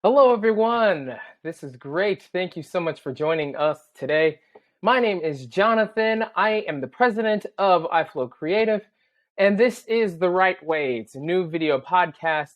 Hello, everyone. This is great. Thank you so much for joining us today. My name is Jonathan. I am the president of iFlow Creative, and this is The Right Way. It's a new video podcast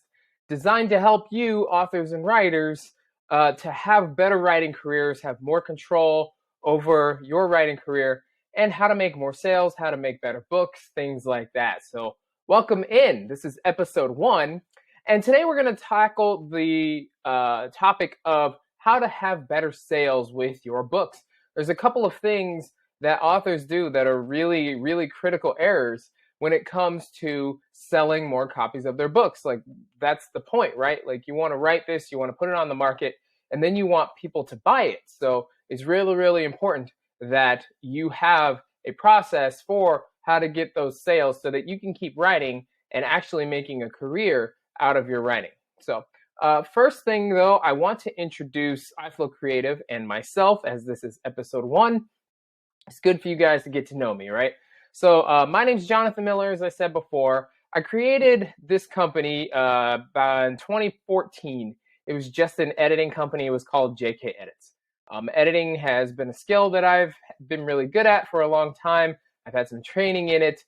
designed to help you, authors and writers, to have better writing careers, have more control over your writing career, and how to make more sales, how to make better books, things like that. So, welcome in. This is episode 1. And today we're going to tackle the topic of how to have better sales with your books. There's a couple of things that authors do that are really, really critical errors when it comes to selling more copies of their books. Like, that's the point, right? Like, you want to write this, you want to put it on the market, and then you want people to buy it. So it's really, really important that you have a process for how to get those sales so that you can keep writing and actually making a career out of your writing. So first thing though, I want to introduce iFlow Creative and myself, as this is episode 1. It's good for you guys to get to know me, right? So my name's Jonathan Miller, as I said before. I created this company in 2014. It was just an editing company. It was called JK Edits. Editing has been a skill that I've been really good at for a long time. I've had some training in it.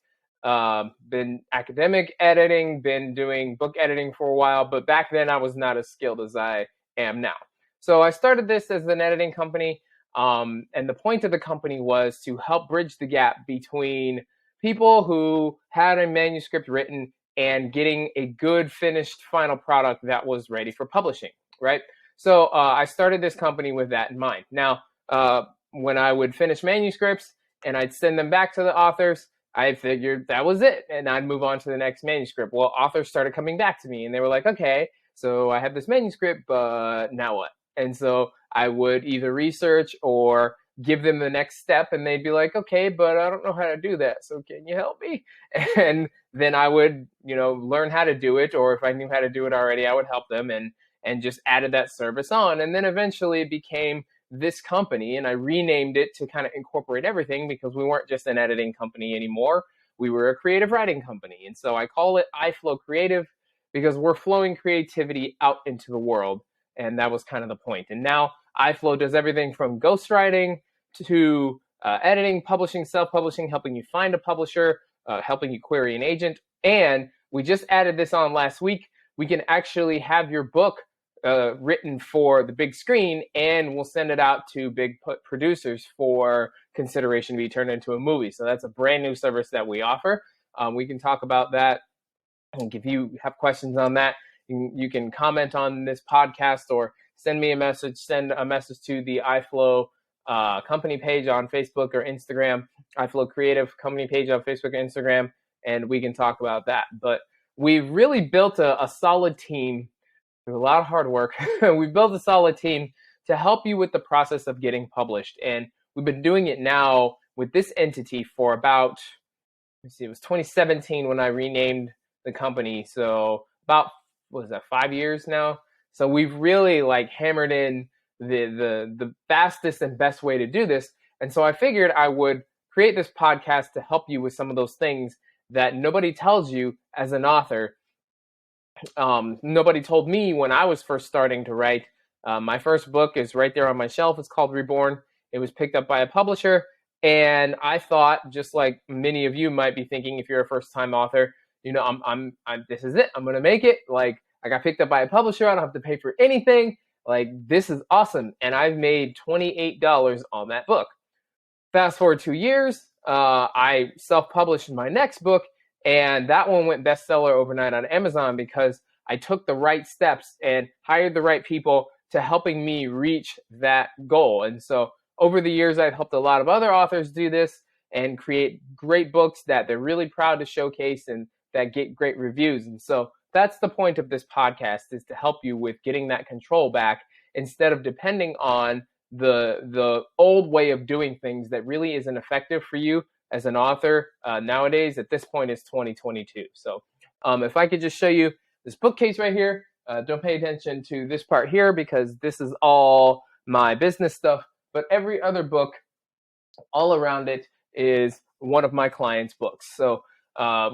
Been academic editing, been doing book editing for a while, but back then I was not as skilled as I am now. So I started this as an editing company, and the point of the company was to help bridge the gap between people who had a manuscript written and getting a good finished final product that was ready for publishing, right? So I started this company with that in mind. Now, when I would finish manuscripts and I'd send them back to the authors, I figured that was it, and I'd move on to the next manuscript. Well, authors started coming back to me, and they were like, okay, so I have this manuscript, but now what? And so I would either research or give them the next step, and they'd be like, okay, but I don't know how to do that, so can you help me? And then I would, learn how to do it, or if I knew how to do it already, I would help them and just added that service on. And then eventually it became this company, and I renamed it to kind of incorporate everything because we weren't just an editing company anymore. We were a creative writing company. And so I call it iFlow Creative because we're flowing creativity out into the world. And that was kind of the point. And now iFlow does everything from ghostwriting to editing, publishing, self-publishing, helping you find a publisher, helping you query an agent. And we just added this on last week. We can actually have your book written for the big screen, and we'll send it out to big producers for consideration to be turned into a movie. So that's a brand new service that we offer. We can talk about that. And if you have questions on that, you can comment on this podcast or send me a message. Send a message to the iFlow company page on Facebook or Instagram, iFlow Creative company page on Facebook and Instagram, and we can talk about that. But we've really built a solid team. There's a lot of hard work. We've built a solid team to help you with the process of getting published. And we've been doing it now with this entity for about, it was 2017 when I renamed the company. So about, 5 years now? So we've really hammered in the fastest and best way to do this. And so I figured I would create this podcast to help you with some of those things that nobody tells you as an author. Nobody told me when I was first starting to write. My first book is right there on my shelf. It's called Reborn. It was picked up by a publisher, and I thought, just like many of you might be thinking, if you're a first-time author, I'm this is it. I'm gonna make it. Like, I got picked up by a publisher. I don't have to pay for anything. Like, this is awesome, and I've made $28 on that book. Fast forward 2 years, I self-published my next book. And that one went bestseller overnight on Amazon because I took the right steps and hired the right people to helping me reach that goal. And so over the years, I've helped a lot of other authors do this and create great books that they're really proud to showcase and that get great reviews. And so that's the point of this podcast, is to help you with getting that control back instead of depending on the old way of doing things that really isn't effective for you as an author nowadays. At this point, it's 2022. So if I could just show you this bookcase right here. Don't pay attention to this part here because this is all my business stuff. But every other book all around it is one of my clients' books. So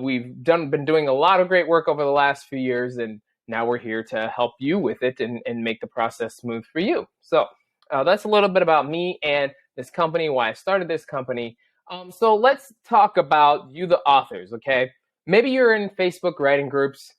we've been doing a lot of great work over the last few years, and now we're here to help you with it and make the process smooth for you. So that's a little bit about me and this company, why I started this company. So let's talk about you, the authors, okay? Maybe you're in Facebook writing groups.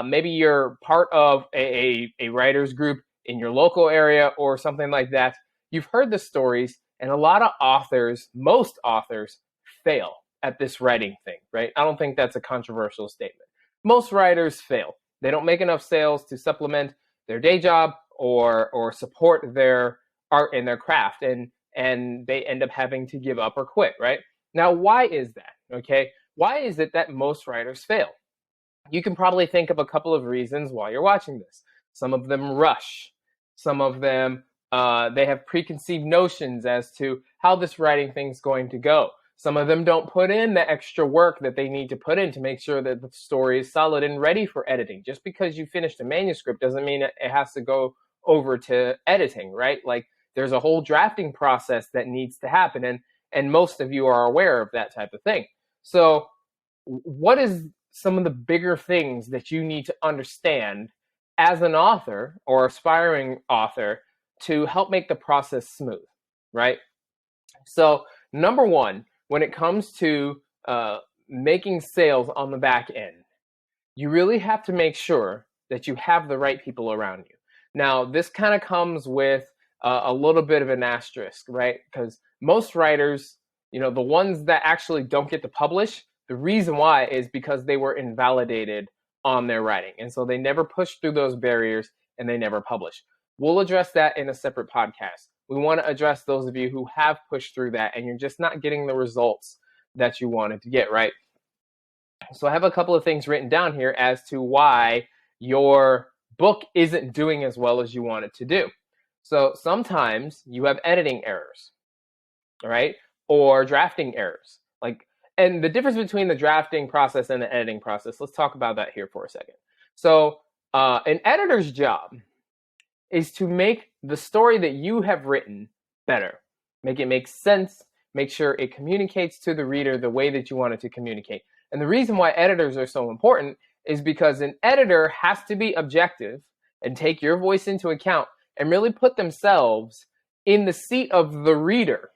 Maybe you're part of a writers group in your local area or something like that. You've heard the stories, and a lot of authors, most authors, fail at this writing thing, right? I don't think that's a controversial statement. Most writers fail. They don't make enough sales to supplement their day job or support their art and their craft, and they end up having to give up or quit, right? Now, why is that? Okay, why is it that most writers fail? You can probably think of a couple of reasons while you're watching this. Some of them rush. Some of them they have preconceived notions as to how this writing thing's going to go. Some of them don't put in the extra work that they need to put in to make sure that the story is solid and ready for editing. Just because you finished a manuscript doesn't mean it has to go over to editing, right? Like there's a whole drafting process that needs to happen, and most of you are aware of that type of thing. So what is some of the bigger things that you need to understand as an author or aspiring author to help make the process smooth, right? So number one, when it comes to making sales on the back end, you really have to make sure that you have the right people around you. Now, this kind of comes with a little bit of an asterisk, right? Because most writers, the ones that actually don't get to publish, the reason why is because they were invalidated on their writing. And so they never push through those barriers and they never publish. We'll address that in a separate podcast. We want to address those of you who have pushed through that and you're just not getting the results that you wanted to get, right? So I have a couple of things written down here as to why your book isn't doing as well as you want it to do. So sometimes you have editing errors, right? Or drafting errors. And the difference between the drafting process and the editing process, let's talk about that here for a second. So an editor's job is to make the story that you have written better. Make it make sense, make sure it communicates to the reader the way that you want it to communicate. And the reason why editors are so important is because an editor has to be objective and take your voice into account and really put themselves in the seat of the reader,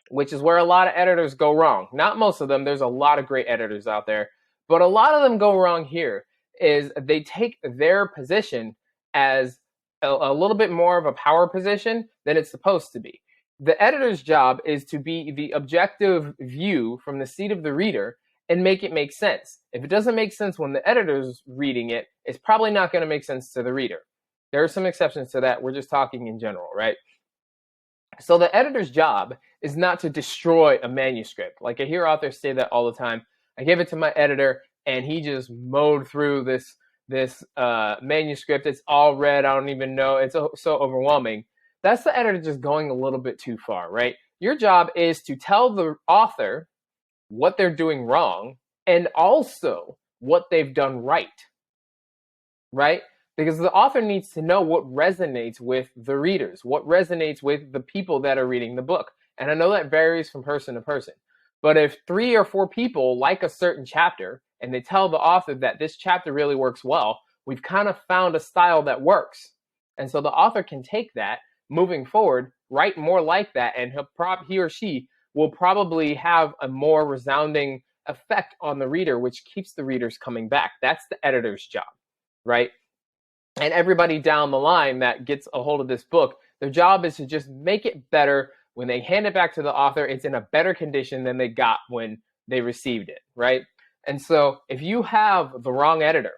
which is where a lot of editors go wrong. Not most of them, there's a lot of great editors out there, but a lot of them go wrong here is they take their position as a little bit more of a power position than it's supposed to be. The editor's job is to be the objective view from the seat of the reader and make it make sense. If it doesn't make sense when the editor's reading it, it's probably not going to make sense to the reader. There are some exceptions to that. We're just talking in general, right? So the editor's job is not to destroy a manuscript. Like I hear authors say that all the time. I gave it to my editor and he just mowed through this manuscript. It's all red. I don't even know. It's so overwhelming. That's the editor just going a little bit too far, right? Your job is to tell the author what they're doing wrong and also what they've done right? Because the author needs to know what resonates with the readers, what resonates with the people that are reading the book. And I know that varies from person to person. But if 3 or 4 people like a certain chapter and they tell the author that this chapter really works well, we've kind of found a style that works. And so the author can take that moving forward, write more like that, and he or she will probably have a more resounding effect on the reader, which keeps the readers coming back. That's the editor's job, right? And everybody down the line that gets a hold of this book, their job is to just make it better. When they hand it back to the author, it's in a better condition than they got when they received it, right? And so if you have the wrong editor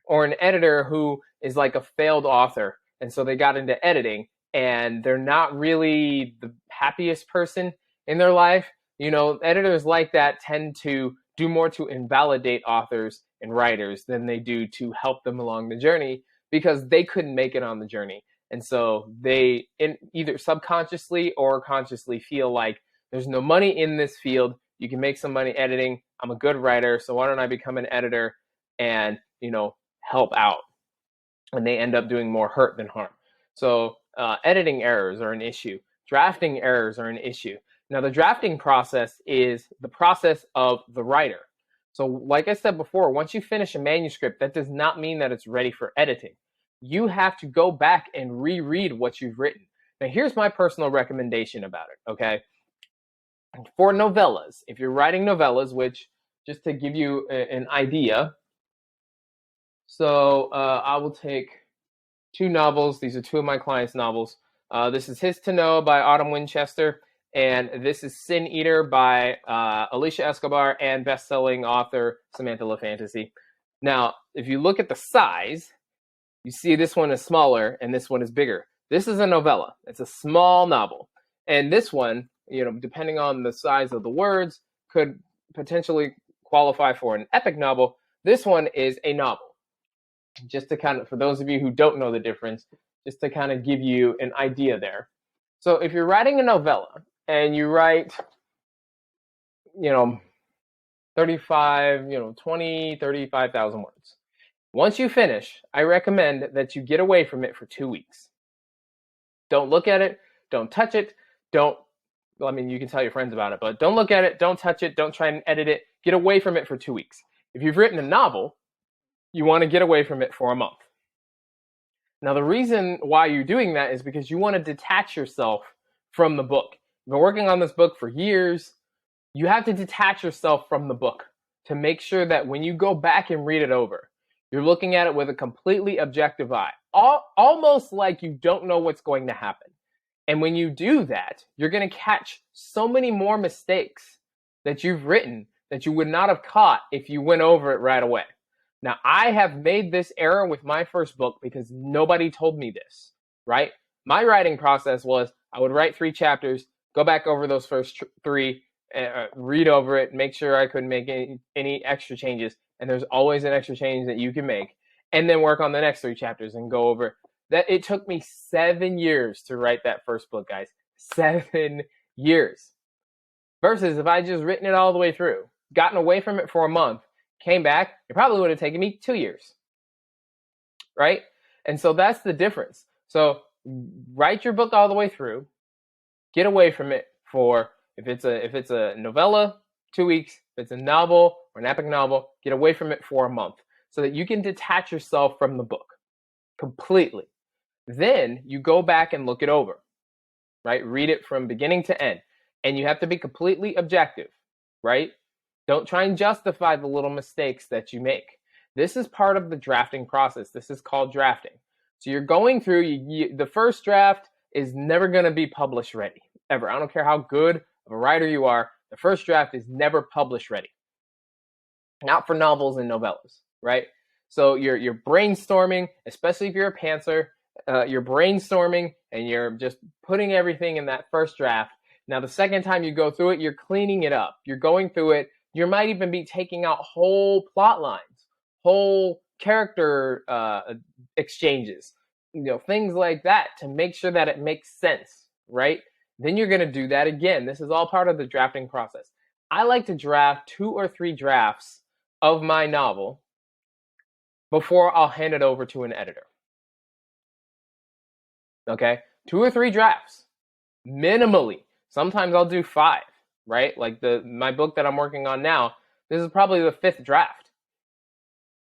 or an editor who is like a failed author, and so they got into editing and they're not really the happiest person in their life, editors like that tend to do more to invalidate authors and writers than they do to help them along the journey because they couldn't make it on the journey. And so they either subconsciously or consciously feel like there's no money in this field. You can make some money editing. I'm a good writer, so why don't I become an editor and, help out? And they end up doing more hurt than harm. So editing errors are an issue. Drafting errors are an issue. Now, the drafting process is the process of the writer. So like I said before, once you finish a manuscript, that does not mean that it's ready for editing. You have to go back and reread what you've written. Now, here's my personal recommendation about it, okay? For novellas, if you're writing novellas, which, just to give you an idea, so I will take two novels. These are two of my clients' novels. This is His to Know by Autumn Winchester, and this is Sin Eater by Alicia Escobar and best-selling author Samantha LaFantasy. Now, if you look at the size, you see this one is smaller and this one is bigger. This is a novella. It's a small novel. And this one, depending on the size of the words, could potentially qualify for an epic novel. This one is a novel. Just to kind of, for those of you who don't know the difference, just to kind of give you an idea there. So if you're writing a novella and you write, 35,000 words. Once you finish, I recommend that you get away from it for 2 weeks. Don't look at it. Don't touch it. You can tell your friends about it, but don't look at it. Don't touch it. Don't try and edit it. Get away from it for 2 weeks. If you've written a novel, you want to get away from it for a month. Now, the reason why you're doing that is because you want to detach yourself from the book. You've been working on this book for years. You have to detach yourself from the book to make sure that when you go back and read it over, you're looking at it with a completely objective eye, almost like you don't know what's going to happen. And when you do that, you're going to catch so many more mistakes that you've written that you would not have caught if you went over it right away. Now, I have made this error with my first book because nobody told me this, right? My writing process was I would write 3 chapters, go back over those first 3, read over it, make sure I couldn't make any extra changes. And there's always an extra change that you can make. And then work on the next 3 chapters and go over that. It took me 7 years to write that first book, guys. 7 years. Versus if I just written it all the way through, gotten away from it for a month, came back, it probably would have taken me 2 years, right? And so that's the difference. So write your book all the way through, get away from it for, if it's a novella, 2 weeks. If it's a novel or an epic novel, get away from it for a month so that you can detach yourself from the book completely. Then you go back and look it over, right? Read it from beginning to end. And you have to be completely objective, right? Don't try and justify the little mistakes that you make. This is part of the drafting process. This is called drafting. So you're going through, the first draft is never going to be published ready, ever. I don't care how good of a writer you are, the first draft is never published ready. Not for novels and novellas, right? So you're brainstorming, especially if you're a pantser, you're brainstorming and you're just putting everything in that first draft. Now, the second time you go through it, you're cleaning it up. You're going through it. You might even be taking out whole plot lines, whole character exchanges, things like that to make sure that it makes sense, right? Then you're going to do that again. This is all part of the drafting process. I like to draft 2 or 3 drafts of my novel before I'll hand it over to an editor. Okay? 2 or 3 drafts, minimally. Sometimes I'll do 5, right? Like my book that I'm working on now, this is probably the 5th draft.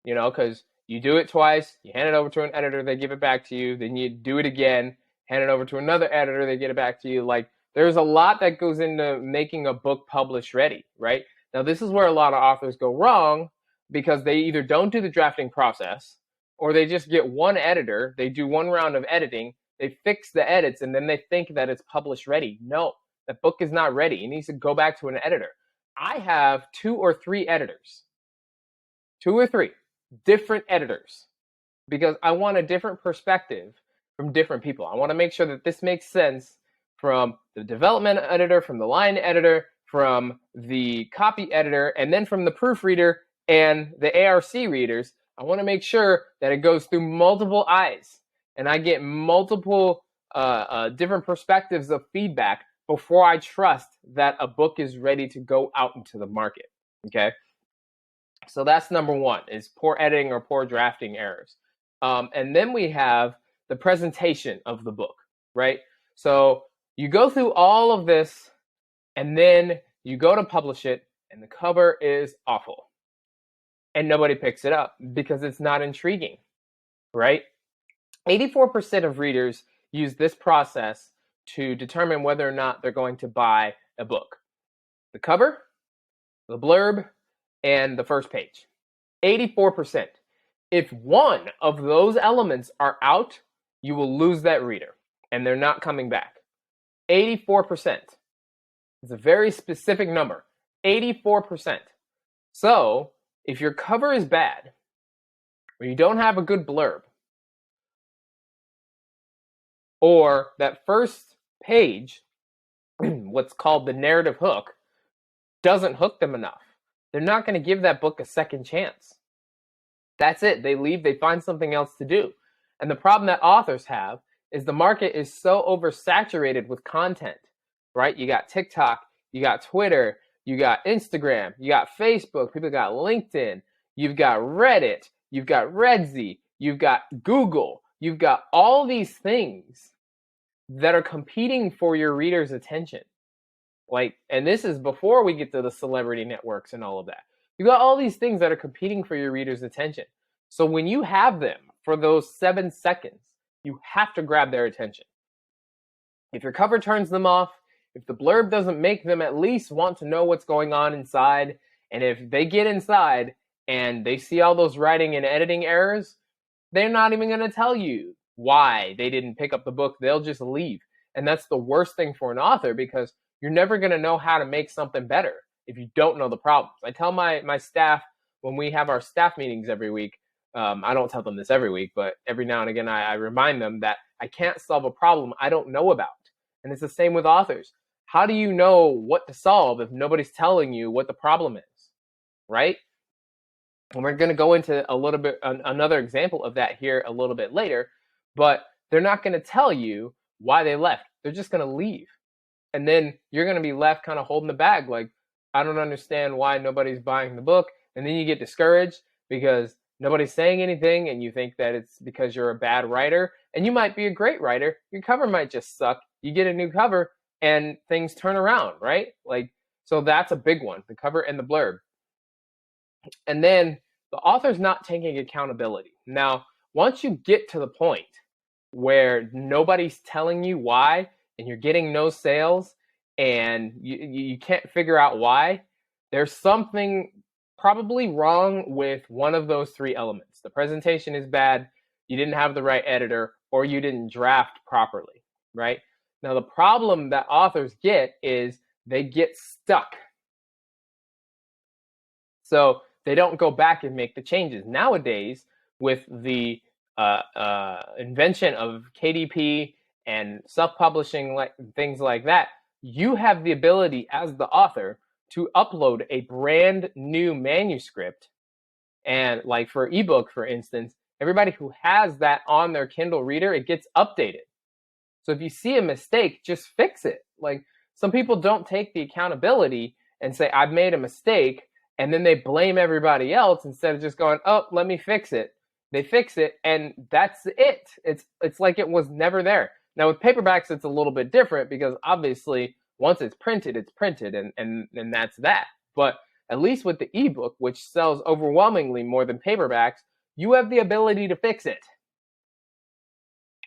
Because you do it twice, you hand it over to an editor, they give it back to you, then you do it again, hand it over to another editor, they get it back to you. Like, there's a lot that goes into making a book publish ready, right? Now, this is where a lot of authors go wrong because they either don't do the drafting process or they just get one editor, they do one round of editing, they fix the edits, and then they think that it's published ready. No, that book is not ready. It needs to go back to an editor. I have 2 or 3 editors, 2 or 3 different editors, because I want a different perspective from different people. I want to make sure that this makes sense from the development editor, from the line editor, from the copy editor, and then from the proofreader and the ARC readers. I want to make sure that it goes through multiple eyes and I get multiple different perspectives of feedback before I trust that a book is ready to go out into the market. Okay. So that's number 1, is poor editing or poor drafting errors. And then we have the presentation of the book, right? So you go through all of this and then you go to publish it and the cover is awful. and nobody picks it up because it's not intriguing, right? 84% of readers use this process to determine whether or not they're going to buy a book. The cover, the blurb, and the first page. 84%. If one of those elements are out, you will lose that reader, and they're not coming back. 84%. It's a very specific number. 84%. So, if your cover is bad, or you don't have a good blurb, or that first page, what's called the narrative hook, doesn't hook them enough, they're not going to give that book a second chance. That's it. They leave, they find something else to do. And the problem that authors have is the market is so oversaturated with content, right? You got TikTok, you got Twitter, you got Instagram, you got Facebook, people got LinkedIn, you've got Reddit, you've got Redzi, you've got Google, you've got all these things that are competing for your readers' attention. And this is before we get to the celebrity networks and all of that. You got all these things that are competing for your readers' attention. So when you have them for those 7 seconds, you have to grab their attention. If your cover turns them off, if the blurb doesn't make them at least want to know what's going on inside, and if they get inside and they see all those writing and editing errors, they're not even going to tell you why they didn't pick up the book. They'll just leave. And that's the worst thing for an author, because you're never going to know how to make something better if you don't know the problems. I tell my staff when we have our staff meetings every week, I don't tell them this every week, but every now and again I remind them that I can't solve a problem I don't know about. And it's the same with authors. How do you know what to solve if nobody's telling you what the problem is, right? And we're going to go into a little bit another example of that here a little bit later, but they're not going to tell you why they left. They're just going to leave. And then you're going to be left kind of holding the bag, like, I don't understand why nobody's buying the book. And then you get discouraged because nobody's saying anything, and you think that it's because you're a bad writer. And you might be a great writer. Your cover might just suck. You get a new cover and things turn around, right? So that's a big one, the cover and the blurb. And then the author's not taking accountability. Now, once you get to the point where nobody's telling you why, and you're getting no sales, and you can't figure out why, there's something probably wrong with one of those 3 elements. The presentation is bad, you didn't have the right editor, or you didn't draft properly, right? Now, the problem that authors get is they get stuck. So they don't go back and make the changes. Nowadays, with the invention of KDP and self-publishing, things like that, you have the ability as the author to upload a brand new manuscript. And for ebook, for instance, everybody who has that on their Kindle reader, it gets updated. So if you see a mistake, just fix it. Some people don't take the accountability and say, I've made a mistake, and then they blame everybody else instead of just going, oh, let me fix it. They fix it, and that's it. It's like it was never there. Now, with paperbacks, it's a little bit different because obviously once it's printed, and that's that. But at least with the ebook, which sells overwhelmingly more than paperbacks, you have the ability to fix it,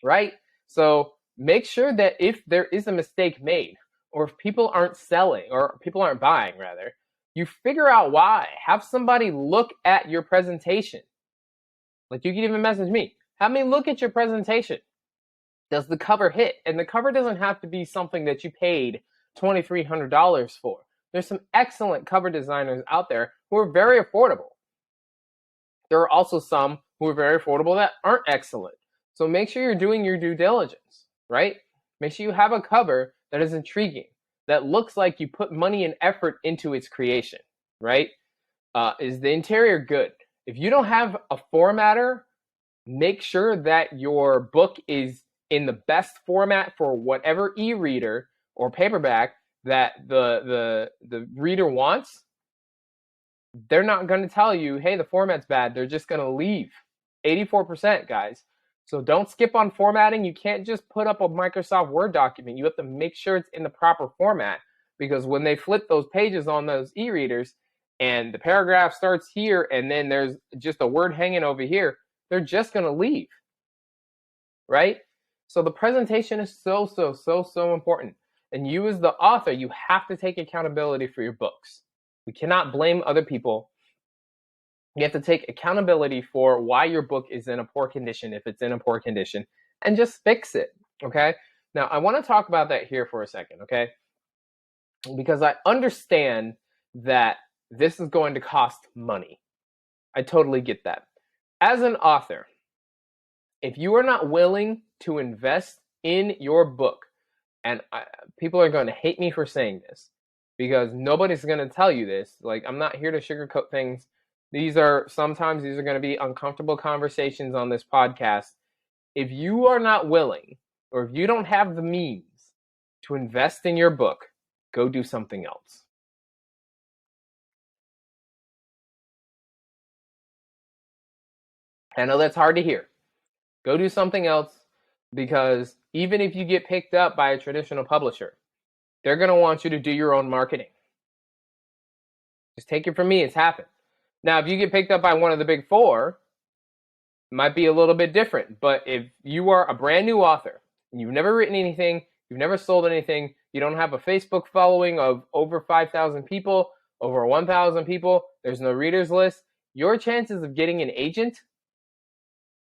right? So make sure that if there is a mistake made, or if people aren't selling, or people aren't buying, rather, you figure out why. Have somebody look at your presentation. You can even message me. Have me look at your presentation. Does the cover hit? And the cover doesn't have to be something that you paid $2,300 for. There's some excellent cover designers out there who are very affordable. There are also some who are very affordable that aren't excellent. So make sure you're doing your due diligence, right? Make sure you have a cover that is intriguing, that looks like you put money and effort into its creation, right? Is the interior good? If you don't have a formatter, make sure that your book is in the best format for whatever e-reader or paperback that the reader wants. They're not going to tell you, hey, the format's bad. They're just going to leave. 84%, guys. So don't skip on formatting. You can't just put up a Microsoft Word document. You have to make sure it's in the proper format, because when they flip those pages on those e-readers, and the paragraph starts here and then there's just a word hanging over here, they're just going to leave, right? So the presentation is so important. And you as the author, you have to take accountability for your books. We cannot blame other people. You have to take accountability for why your book is in a poor condition, if it's in a poor condition, and just fix it, okay? Now, I want to talk about that here for a second, okay? Because I understand that this is going to cost money. I totally get that. As an author, if you are not willing to invest in your book, and people are going to hate me for saying this because nobody's going to tell you this. Like, I'm not here to sugarcoat things. Sometimes these are going to be uncomfortable conversations on this podcast. If you are not willing, or if you don't have the means to invest in your book, go do something else. I know that's hard to hear. Go do something else, because even if you get picked up by a traditional publisher, they're going to want you to do your own marketing. Just take it from me, it's happened. Now, if you get picked up by one of the big four, it might be a little bit different. But if you are a brand new author and you've never written anything, you've never sold anything, you don't have a Facebook following of over 5,000 people, over 1,000 people, there's no readers list, your chances of getting an agent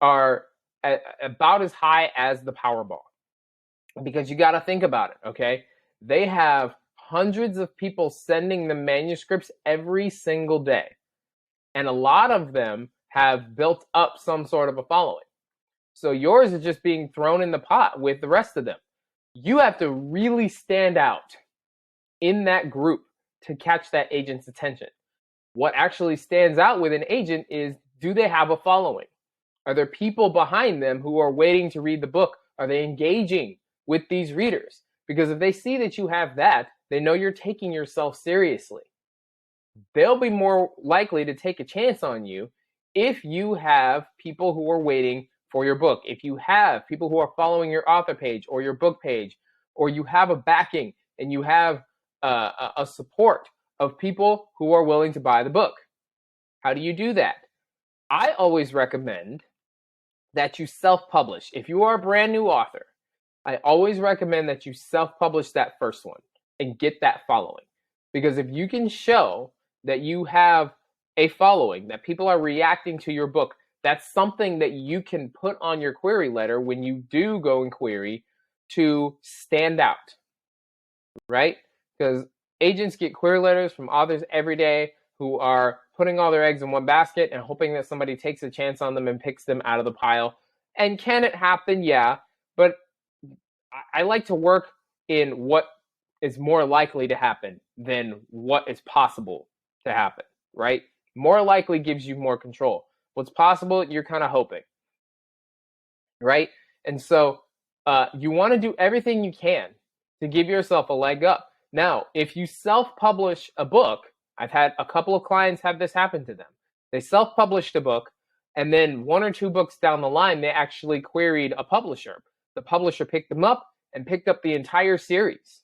are about as high as the Powerball. Because you got to think about it, okay? They have hundreds of people sending them manuscripts every single day. And a lot of them have built up some sort of a following. So yours is just being thrown in the pot with the rest of them. You have to really stand out in that group to catch that agent's attention. What actually stands out with an agent is, do they have a following? Are there people behind them who are waiting to read the book? Are they engaging with these readers? Because if they see that you have that, they know you're taking yourself seriously. They'll be more likely to take a chance on you if you have people who are waiting for your book, if you have people who are following your author page or your book page, or you have a backing and you have a support of people who are willing to buy the book. How do you do that? I always recommend that you self-publish. If you are a brand new author, I always recommend that you self-publish that first one and get that following. Because if you can show that you have a following, that people are reacting to your book, that's something that you can put on your query letter when you do go and query to stand out, right? Because agents get query letters from authors every day who are putting all their eggs in one basket and hoping that somebody takes a chance on them and picks them out of the pile. And can it happen? Yeah. But I like to work in what is more likely to happen than what is possible to happen, right? More likely gives you more control. What's possible, you're kind of hoping, right? And so you want to do everything you can to give yourself a leg up. Now, if you self-publish a book, I've had a couple of clients have this happen to them. They self-published a book, and then one or two books down the line, they actually queried a publisher. The publisher picked them up and picked up the entire series.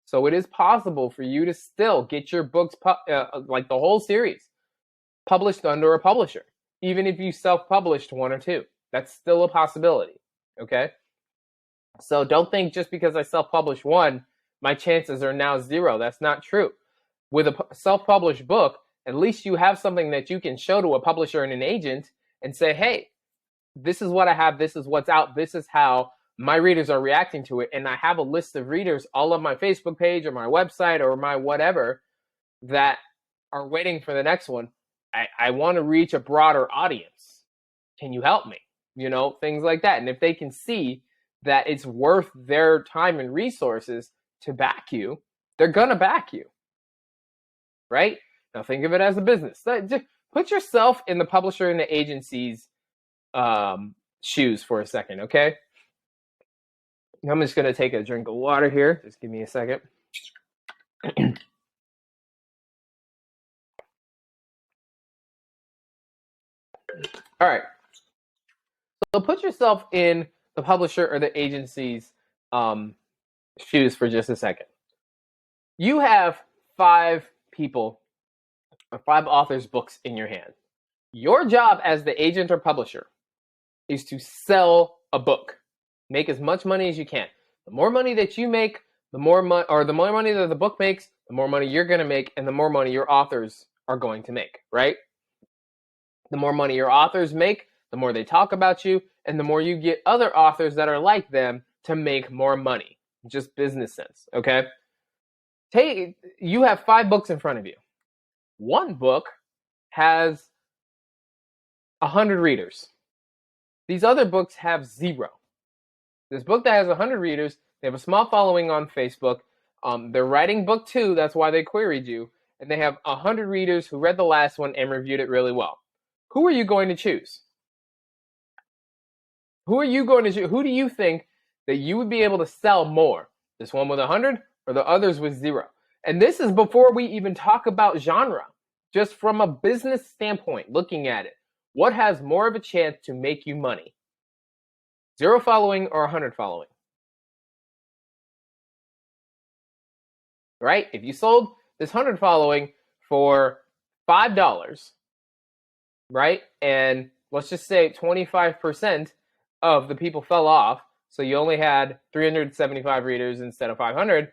So it is possible for you to still get your books, like the whole series, published under a publisher, even if you self-published one or two. That's still a possibility, okay? So don't think just because I self-published one, my chances are now zero. That's not true. With a self-published book, at least you have something that you can show to a publisher and an agent and say, hey, this is what I have, this is what's out, this is how my readers are reacting to it, and I have a list of readers all on my Facebook page or my website or my whatever that are waiting for the next one. I want to reach a broader audience. Can you help me? You know, things like that. And if they can see that it's worth their time and resources to back you, they're going to back you, right? Now think of it as a business. Just put yourself in the publisher and the agency's shoes for a second, okay? I'm just going to take a drink of water here. Just give me a second. All right. So put yourself in the publisher or the agency's shoes for just a second. You have 5 people or 5 authors' books in your hand. Your job as the agent or publisher is to sell a book. Make as much money as you can. The more money that you make, the more money that the book makes, the more money you're going to make, and the more money your authors are going to make, right? The more money your authors make, the more they talk about you, and the more you get other authors that are like them to make more money. Just business sense, okay? You have 5 books in front of you. One book has 100 readers. These other books have 0. This book that has 100 readers, they have a small following on Facebook. They're writing book 2, that's why they queried you, and they have 100 readers who read the last one and reviewed it really well. Who are you going to choose? Who do you think that you would be able to sell more? This one with 100 or the others with 0? And this is before we even talk about genre. Just from a business standpoint, looking at it, what has more of a chance to make you money? 0 following or 100 following? Right? If you sold this 100 following for $5, right? And let's just say 25% of the people fell off, so you only had 375 readers instead of 500,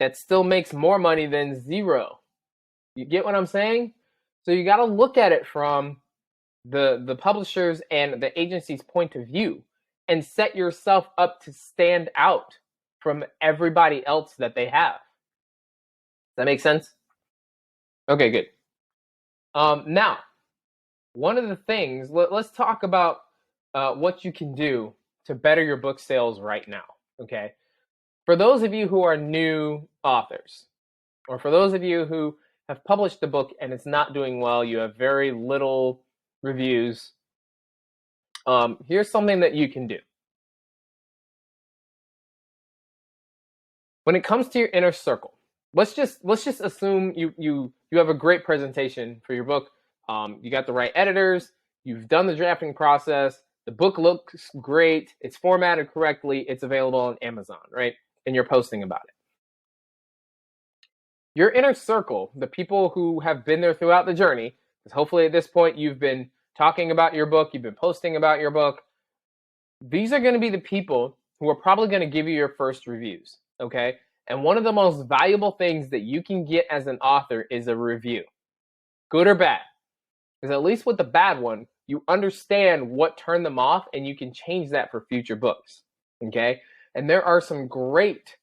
that still makes more money than 0. You get what I'm saying? So you got to look at it from the publishers and the agency's point of view and set yourself up to stand out from everybody else that they have. Does that make sense? Okay, good. Now, one of the things, let's talk about what you can do to better your book sales right now, okay? For those of you who are new authors, or for those of you who have published the book and it's not doing well, you have very little reviews, here's something that you can do. When it comes to your inner circle, let's just assume you have a great presentation for your book. You got the right editors, you've done the drafting process, the book looks great, it's formatted correctly, it's available on Amazon, right? And you're posting about it. Your inner circle, the people who have been there throughout the journey, because hopefully at this point you've been talking about your book, you've been posting about your book, these are going to be the people who are probably going to give you your first reviews, okay? And one of the most valuable things that you can get as an author is a review, good or bad. Because at least with the bad one, you understand what turned them off and you can change that for future books, okay? And there are some great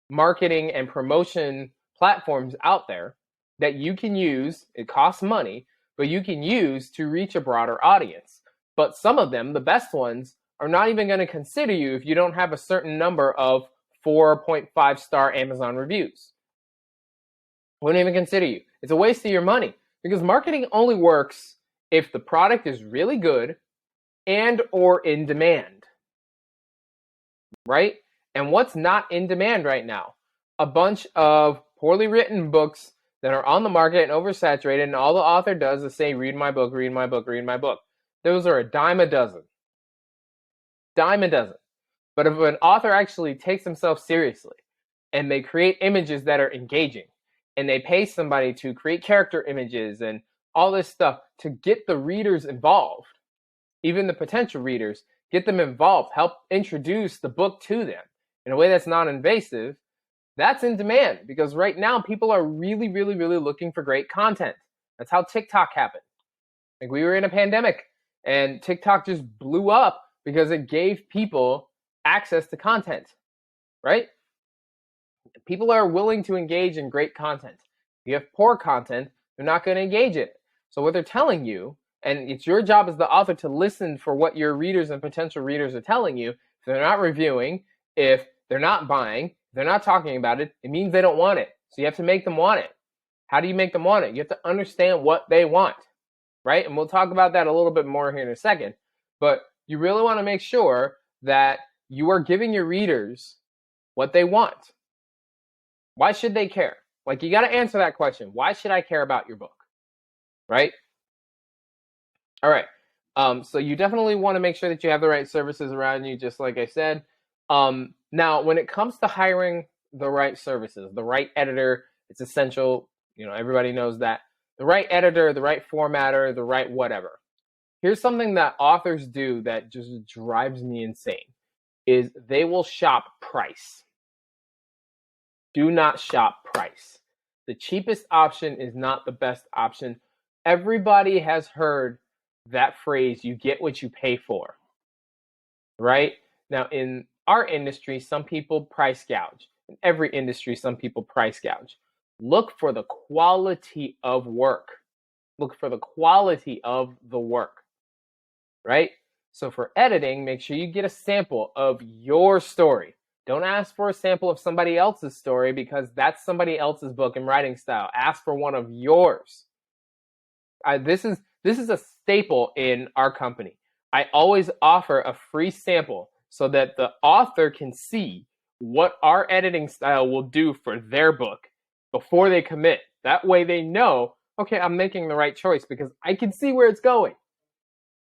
marketing and promotion platforms out there that you can use. It costs money, but you can use to reach a broader audience. But some of them, the best ones, are not even going to consider you if you don't have a certain number of 4.5-star Amazon reviews. Wouldn't even consider you. It's a waste of your money because marketing only works if the product is really good and or in demand, right? And what's not in demand right now? A bunch of poorly written books that are on the market and oversaturated, and all the author does is say, read my book, read my book, read my book. Those are a dime a dozen. Dime a dozen. But if an author actually takes themselves seriously and they create images that are engaging and they pay somebody to create character images and all this stuff to get the readers involved, even the potential readers, get them involved, help introduce the book to them in a way that's non-invasive, that's in demand because right now people are really, really, really looking for great content. That's how TikTok happened. Like we were in a pandemic and TikTok just blew up because it gave people access to content, right? People are willing to engage in great content. If you have poor content, they're not going to engage it. So what they're telling you, and it's your job as the author to listen for what your readers and potential readers are telling you. If they're not reviewing, if they're not buying, if they're not talking about it, it means they don't want it. So you have to make them want it. How do you make them want it? You have to understand what they want, right? And we'll talk about that a little bit more here in a second. But you really want to make sure that you are giving your readers what they want. Why should they care? Like you got to answer that question. Why should I care about your book? Right? All right. So you definitely want to make sure that you have the right services around you, just like I said. Now, when it comes to hiring the right services, the right editor, it's essential. Everybody knows that. The right editor, the right formatter, the right whatever. Here's something that authors do that just drives me insane, is they will shop price. Do not shop price. The cheapest option is not the best option. Everybody has heard that phrase, you get what you pay for, right? Now, in our industry, some people price gouge. In every industry, some people price gouge. Look for the quality of work. Look for the quality of the work, right? So for editing, make sure you get a sample of your story. Don't ask for a sample of somebody else's story because that's somebody else's book and writing style. Ask for one of yours. This is a staple in our company. I always offer a free sample so that the author can see what our editing style will do for their book before they commit. That way they know, okay, I'm making the right choice because I can see where it's going,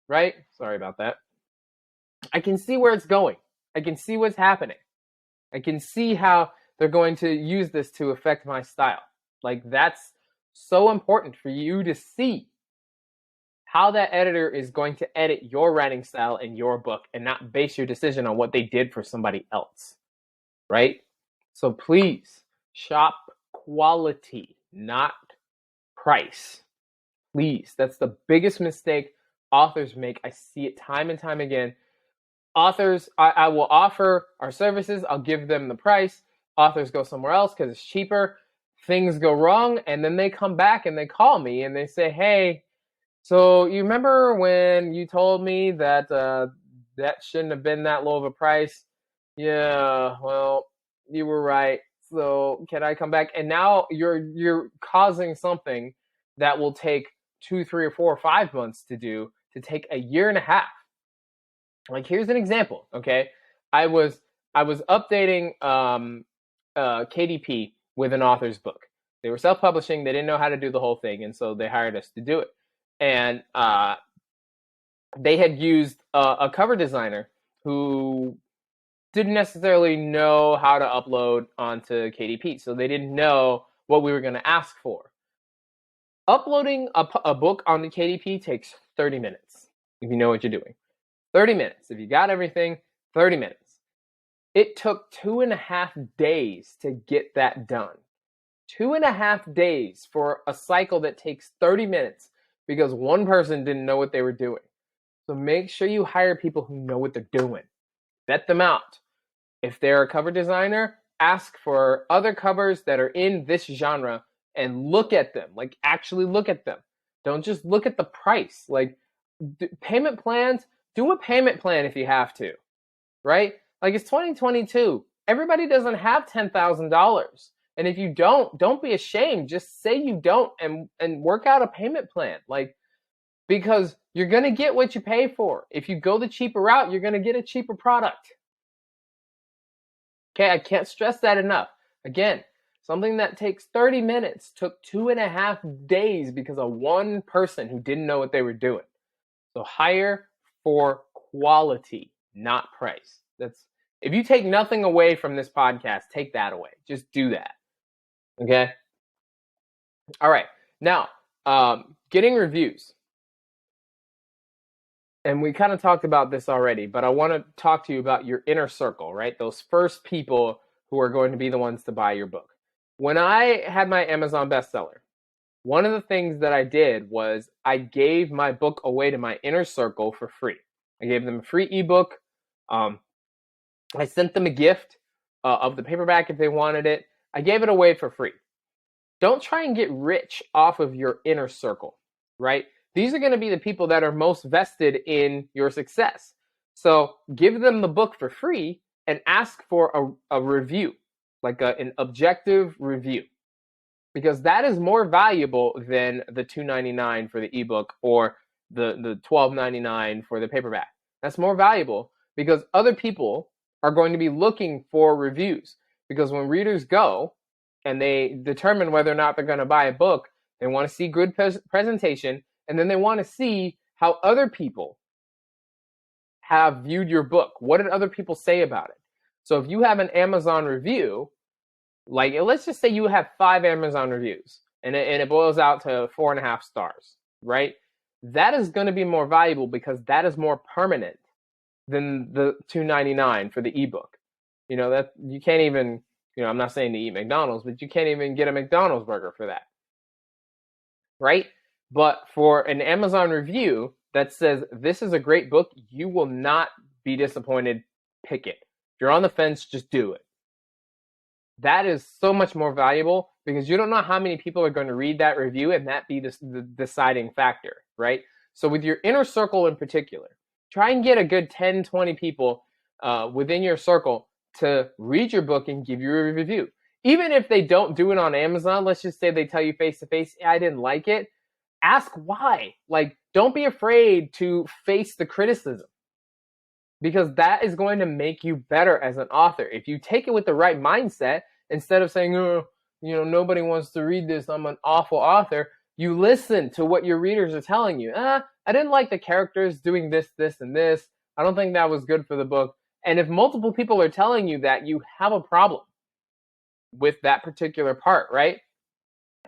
right? Sorry about that. I can see where it's going. I can see what's happening. I can see how they're going to use this to affect my style. Like, that's so important for you to see how that editor is going to edit your writing style in your book and not base your decision on what they did for somebody else, right? So please shop quality, not price. Please. That's the biggest mistake authors make. I see it time and time again. Authors, I will offer our services. I'll give them the price. Authors go somewhere else because it's cheaper. Things go wrong, and then they come back and they call me and they say, hey, so you remember when you told me that that shouldn't have been that low of a price? Yeah, well, you were right. So can I come back? And now you're causing something that will take 2, 3, or 4, or 5 months to do to take a year and a half. Like, here's an example, okay? I was updating KDP with an author's book. They were self-publishing. They didn't know how to do the whole thing, and so they hired us to do it. And they had used a cover designer who didn't necessarily know how to upload onto KDP, so they didn't know what we were going to ask for. Uploading a book onto KDP takes 30 minutes, if you know what you're doing. 30 minutes. If you got everything, 30 minutes. It took 2.5 days to get that done. 2.5 days for a cycle that takes 30 minutes because one person didn't know what they were doing. So make sure you hire people who know what they're doing. Vet them out. If they're a cover designer, ask for other covers that are in this genre and look at them. Like, actually look at them. Don't just look at the price. Like, payment plans, do a payment plan if you have to, right? Like, it's 2022. Everybody doesn't have $10,000. And if you don't be ashamed. Just say you don't and work out a payment plan. Like, because you're going to get what you pay for. If you go the cheaper route, you're going to get a cheaper product. Okay, I can't stress that enough. Again, something that takes 30 minutes took 2.5 days because of one person who didn't know what they were doing. So hire for quality, not price. If you take nothing away from this podcast, take that away. Just do that. Okay? All right. Now, getting reviews. And we kind of talked about this already, but I want to talk to you about your inner circle, right? Those first people who are going to be the ones to buy your book. When I had my Amazon bestseller, one of the things that I did was I gave my book away to my inner circle for free. I gave them a free ebook. I sent them a gift of the paperback if they wanted it. I gave it away for free. Don't try and get rich off of your inner circle, right? These are going to be the people that are most vested in your success. So give them the book for free and ask for a review, like an objective review. Because that is more valuable than the $2.99 for the ebook or the $12.99 for the paperback. That's more valuable because other people are going to be looking for reviews. Because when readers go and they determine whether or not they're going to buy a book, they want to see good presentation, and then they want to see how other people have viewed your book. What did other people say about it? So if you have an Amazon review, like, let's just say you have 5 Amazon reviews, and it boils out to 4.5 stars, right? That is going to be more valuable because that is more permanent than the $2.99 for the ebook. That you can't even, I'm not saying to eat McDonald's, but you can't even get a McDonald's burger for that, right? But for an Amazon review that says this is a great book, you will not be disappointed. Pick it. If you're on the fence, just do it. That is so much more valuable because you don't know how many people are going to read that review and that be the deciding factor, right? So with your inner circle in particular, try and get a good 10, 20 people within your circle to read your book and give you a review. Even if they don't do it on Amazon, let's just say they tell you face to face, I didn't like it. Ask why. Like, don't be afraid to face the criticism because that is going to make you better as an author. If you take it with the right mindset, instead of saying, oh, nobody wants to read this, I'm an awful author, you listen to what your readers are telling you. I didn't like the characters doing this, this, and this. I don't think that was good for the book. And if multiple people are telling you that, you have a problem with that particular part, right?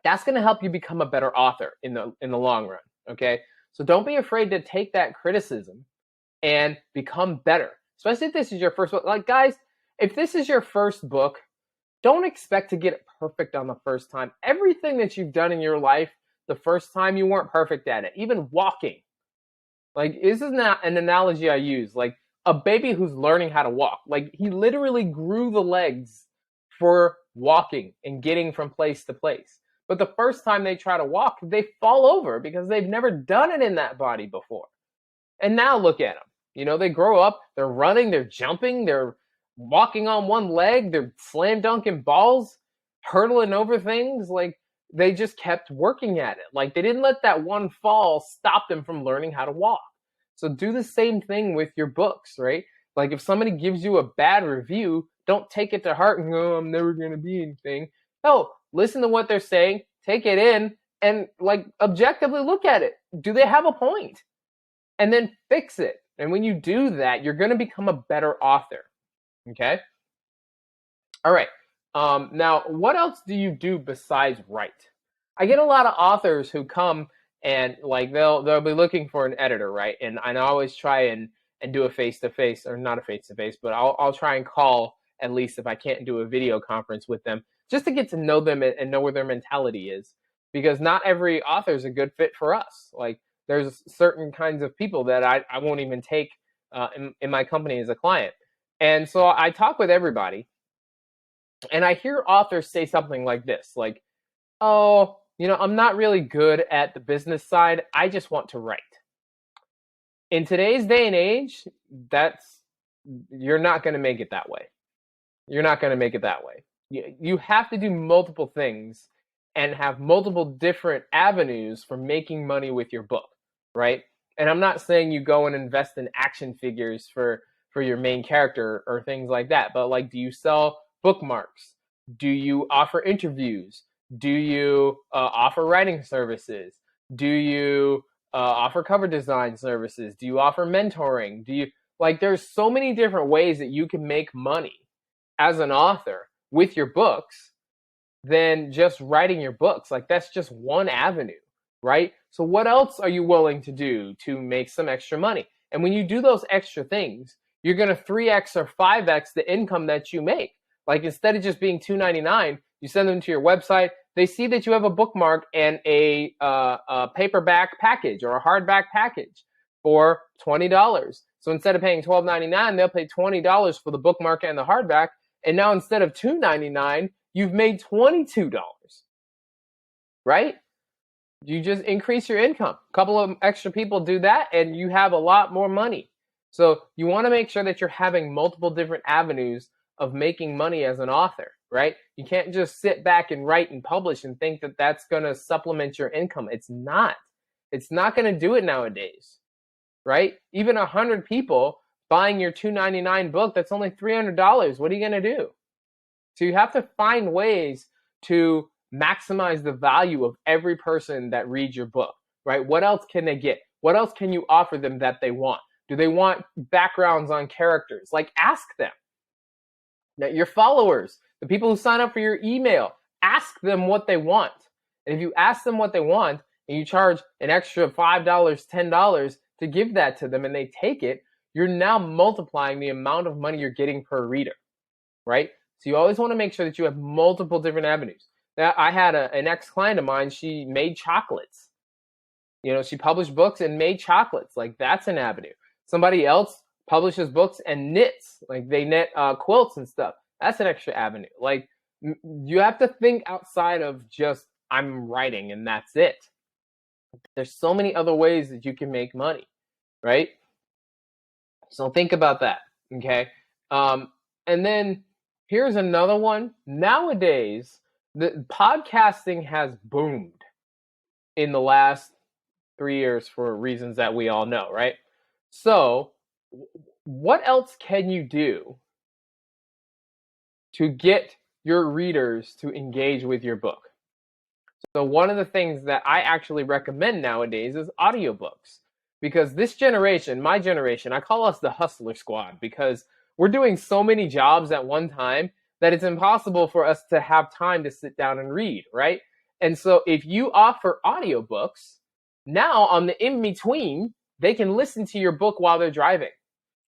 That's going to help you become a better author in the long run, okay? So don't be afraid to take that criticism and become better, especially if this is your first book. Like, guys, if this is your first book, don't expect to get it perfect on the first time. Everything that you've done in your life, the first time you weren't perfect at it. Even walking. Like, this is not an analogy I use. Like, a baby who's learning how to walk. Like, he literally grew the legs for walking and getting from place to place. But the first time they try to walk, they fall over because they've never done it in that body before. And now look at them. They grow up, they're running, they're jumping, they're walking on one leg, they're slam dunking balls, hurdling over things. Like, they just kept working at it. Like, they didn't let that one fall stop them from learning how to walk. So do the same thing with your books, right? Like, if somebody gives you a bad review, don't take it to heart and go, I'm never going to be anything. No, listen to what they're saying, take it in, and like objectively look at it. Do they have a point? And then fix it. And when you do that, you're going to become a better author. Okay? All right. Now, what else do you do besides write? I get a lot of authors who come and like they'll be looking for an editor, right? And I always try and do a face-to-face, or not a face-to-face, but I'll try and call, at least if I can't do a video conference with them, just to get to know them and know where their mentality is. Because not every author is a good fit for us. Like, there's certain kinds of people that I won't even take in my company as a client. And so I talk with everybody, and I hear authors say something like this, like, oh, I'm not really good at the business side. I just want to write. In today's day and age, you're not going to make it that way. You're not going to make it that way. You have to do multiple things and have multiple different avenues for making money with your book, right? And I'm not saying you go and invest in action figures for your main character or things like that, but like, do you sell bookmarks? Do you offer interviews? Do you offer writing services? Do you offer cover design services? Do you offer mentoring? There's so many different ways that you can make money as an author with your books than just writing your books. Like, that's just one avenue, right? So what else are you willing to do to make some extra money? And when you do those extra things, you're going to 3x or 5x the income that you make. Like, instead of just being $2.99, you send them to your website. They see that you have a bookmark and a paperback package or a hardback package for $20. So instead of paying $12.99, they'll pay $20 for the bookmark and the hardback. And now instead of $2.99, you've made $22, right? You just increase your income. A couple of extra people do that, and you have a lot more money. So you want to make sure that you're having multiple different avenues of making money as an author, right? You can't just sit back and write and publish and think that that's going to supplement your income. It's not. It's not going to do it nowadays, right? Even 100 people buying your $2.99 book, that's only $300. What are you going to do? So you have to find ways to maximize the value of every person that reads your book, right? What else can they get? What else can you offer them that they want? Do they want backgrounds on characters? Like, ask them. Now, your followers, the people who sign up for your email, ask them what they want. And if you ask them what they want and you charge an extra $5, $10 to give that to them and they take it, you're now multiplying the amount of money you're getting per reader, right? So you always want to make sure that you have multiple different avenues. Now, I had an ex-client of mine, she made chocolates. She published books and made chocolates. Like, that's an avenue. Somebody else publishes books and knits. Like, they knit quilts and stuff. That's an extra avenue. Like, you have to think outside of just, I'm writing and that's it. There's so many other ways that you can make money, right? So think about that, okay? And then here's another one. Nowadays, the podcasting has boomed in the last 3 years for reasons that we all know, right? So what else can you do to get your readers to engage with your book? So one of the things that I actually recommend nowadays is audiobooks, because this generation, my generation, I call us the hustler squad, because we're doing so many jobs at one time that it's impossible for us to have time to sit down and read, right? And so if you offer audiobooks, now on the in-between, they can listen to your book while they're driving.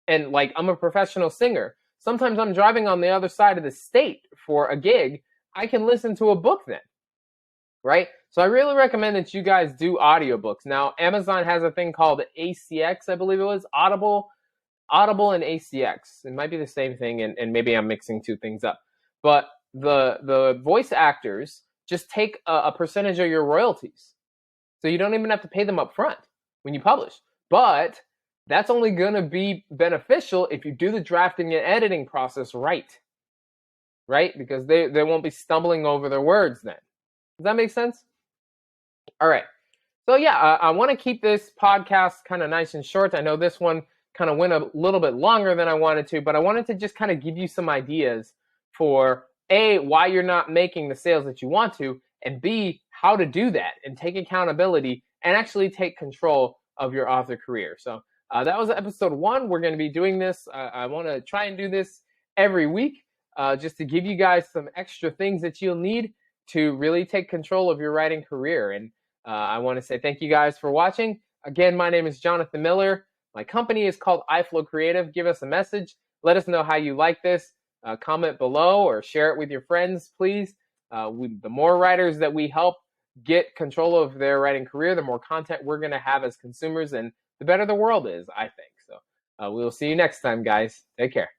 And like, I'm a professional singer. Sometimes I'm driving on the other side of the state for a gig. I can listen to a book then, right? So I really recommend that you guys do audiobooks. Now, Amazon has a thing called ACX, I believe it was, Audible and ACX. It might be the same thing, and maybe I'm mixing two things up. But the voice actors just take a percentage of your royalties. So you don't even have to pay them up front when you publish. But that's only going to be beneficial if you do the drafting and editing process right? Because they won't be stumbling over their words then. Does that make sense? All right. So yeah, I want to keep this podcast kind of nice and short. I know this one kind of went a little bit longer than I wanted to, but I wanted to just kind of give you some ideas for A, why you're not making the sales that you want to, and B, how to do that and take accountability and actually take control of your author career. So that was episode 1. We're going to be doing this. I want to try and do this every week just to give you guys some extra things that you'll need to really take control of your writing career. And I want to say thank you guys for watching. Again, my name is Jonathan Miller. My company is called iFlow Creative. Give us a message. Let us know how you like this. Comment below or share it with your friends, please. The more writers that we help get control of their writing career, the more content we're going to have as consumers, and the better the world is, I think. So we'll see you next time, guys. Take care.